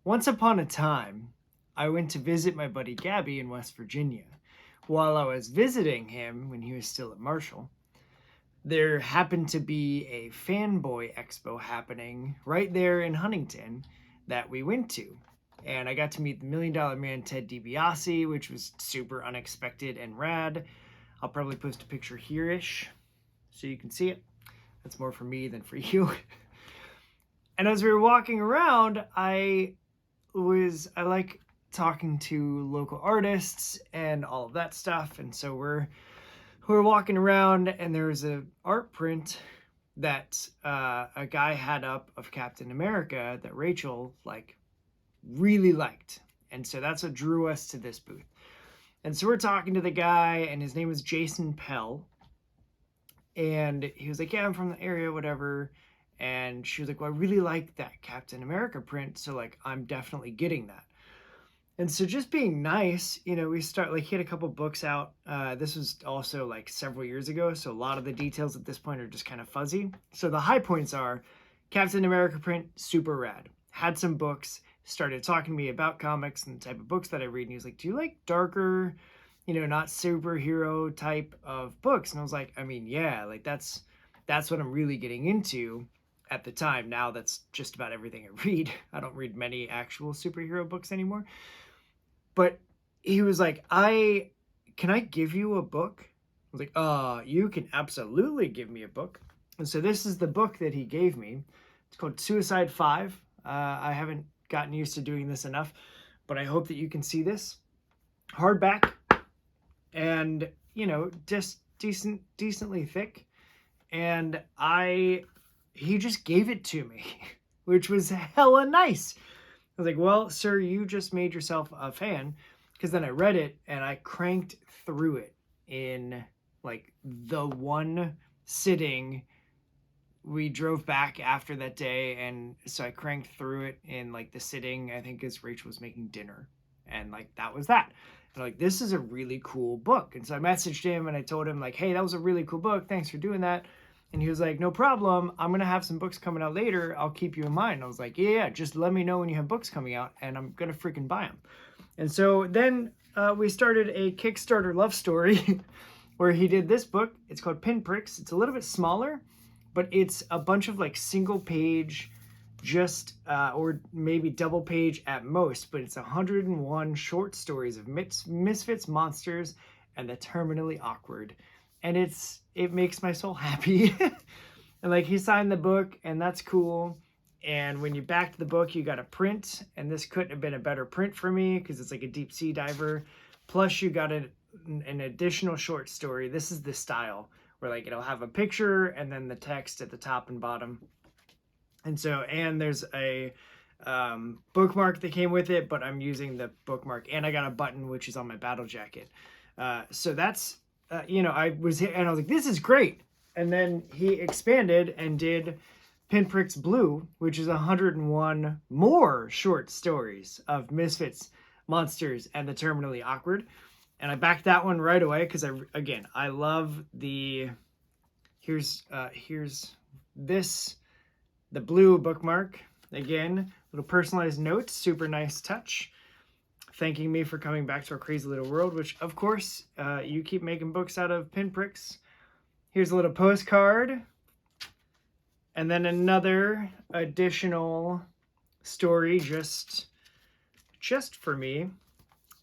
Once upon a time, I went to visit my buddy Gabby in West Virginia. While I was visiting him when he was still at Marshall, there happened to be a fanboy expo happening right there in Huntington that we went to. And I got to meet the $1 Million Man Ted DiBiase, which was super unexpected and rad. I'll probably post a picture here-ish so you can see it. That's more for me than for you. And as we were walking around, I like talking to local artists and all of that stuff. And so we're walking around, and there was an art print that a guy had up of Captain America that Rachel really liked. And so that's what drew us to this booth. And so we're talking to the guy, and his name is Jason Pell. And he was like, yeah, I'm from the area, whatever. And she was like, well, I really like that Captain America print, so I'm definitely getting that. And so just being nice, we start, he had a couple books out. This was also several years ago, so a lot of the details at this point are just kind of fuzzy. So the high points are Captain America print, super rad. Had some books, started talking to me about comics and the type of books that I read. And he was like, do you like darker, not superhero type of books? And I was like, I mean, yeah, that's what I'm really getting into at the time. Now that's just about everything I read. I don't read many actual superhero books anymore. But he was like, can I give you a book? I was like, you can absolutely give me a book. And so this is the book that he gave me. It's called Suicide 5. I haven't gotten used to doing this enough, but I hope that you can see this. Hardback and, just decently thick. And he just gave it to me, which was hella nice. I was like, well, sir, you just made yourself a fan, because then I read it and I cranked through it in the one sitting. We drove back after that day, and so I cranked through it in the sitting, I think, as Rachel was making dinner, and that was that. And this is a really cool book. And so I messaged him and I told him hey, that was a really cool book, thanks for doing that. And he was like, no problem. I'm going to have some books coming out later. I'll keep you in mind. I was like, yeah, just let me know when you have books coming out, and I'm going to freaking buy them. And so then we started a Kickstarter love story where he did this book. It's called Pinpricks. It's a little bit smaller, but it's a bunch of single page, or maybe double page at most, but it's 101 short stories of misfits, monsters, and the terminally awkward. And it makes my soul happy. And he signed the book, and that's cool. And when you backed the book, you got a print, and this couldn't have been a better print for me because it's a deep sea diver. Plus you got an additional short story. This is the style where it'll have a picture and then the text at the top and bottom. And so, and there's a bookmark that came with it, but I'm using the bookmark, and I got a button, which is on my battle jacket. So that's, I was like, this is great. And then he expanded and did Pinpricks Blue, which is 101 more short stories of misfits, monsters, and the terminally awkward. And I backed that one right away because I love the, here's this, the blue bookmark. Again, little personalized notes, super nice touch. Thanking me for coming back to our crazy little world, which of course you keep making books out of pinpricks. Here's a little postcard. And then another additional story just for me,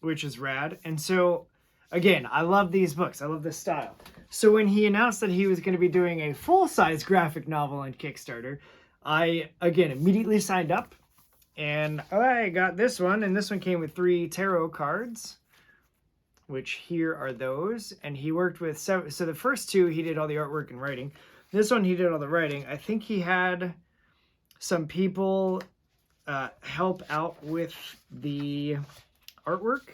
which is rad. And so again, I love these books. I love this style. So when he announced that he was going to be doing a full-size graphic novel on Kickstarter, I again immediately signed up. And I got this one, and this one came with 3 tarot cards, which here are those. And he worked with, so the first 2, he did all the artwork and writing. This one, he did all the writing. I think he had some people help out with the artwork.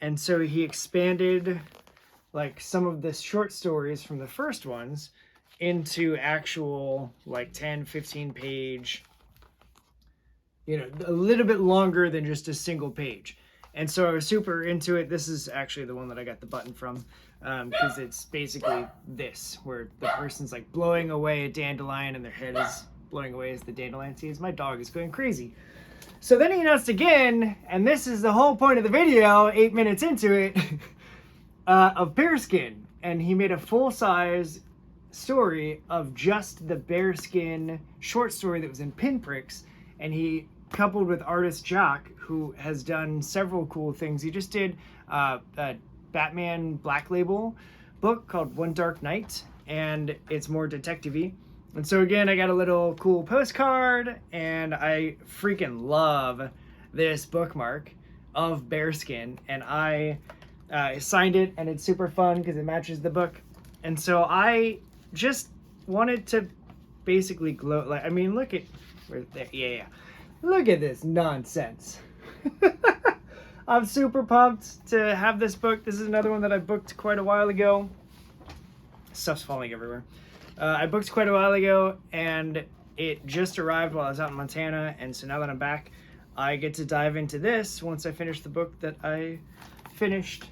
And so he expanded some of the short stories from the first ones into actual 10, 15 page, a little bit longer than just a single page. And so I was super into it. This is actually the one that I got the button from, because it's basically this, where the person's blowing away a dandelion and their head is blowing away as the dandelion seeds. My dog is going crazy. So then he announced again, and this is the whole point of the video, 8 minutes into it, of bearskin. And he made a full-size story of just the bearskin short story that was in pinpricks, and he coupled with artist Jock, who has done several cool things. He just did a Batman Black Label book called One Dark Night, and it's more detective-y. And so again, I got a little cool postcard, and I freaking love this bookmark of bearskin, and I signed it, and it's super fun because it matches the book. And so I just wanted to basically glow, like, I mean, look at, yeah. Look at this nonsense. I'm super pumped to have this book. This is another one that I booked quite a while ago. Stuff's falling everywhere. I booked quite a while ago, and it just arrived while I was out in Montana, and so now that I'm back, I get to dive into this once I finish the book that I finished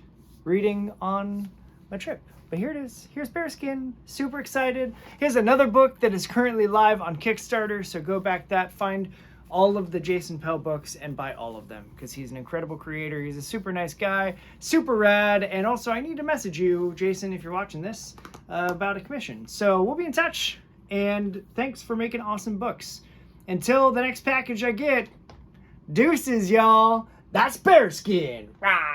reading on my trip. But here it is. Here's Bearskin. Super excited. Here's another book that is currently live on Kickstarter, so go back that, find all of the Jason Pell books and buy all of them because he's an incredible creator. He's a super nice guy, super rad, and also I need to message you, Jason, if you're watching this, about a commission. So we'll be in touch, and thanks for making awesome books. Until the next package I get, deuces, y'all. That's Bearskin. Rah!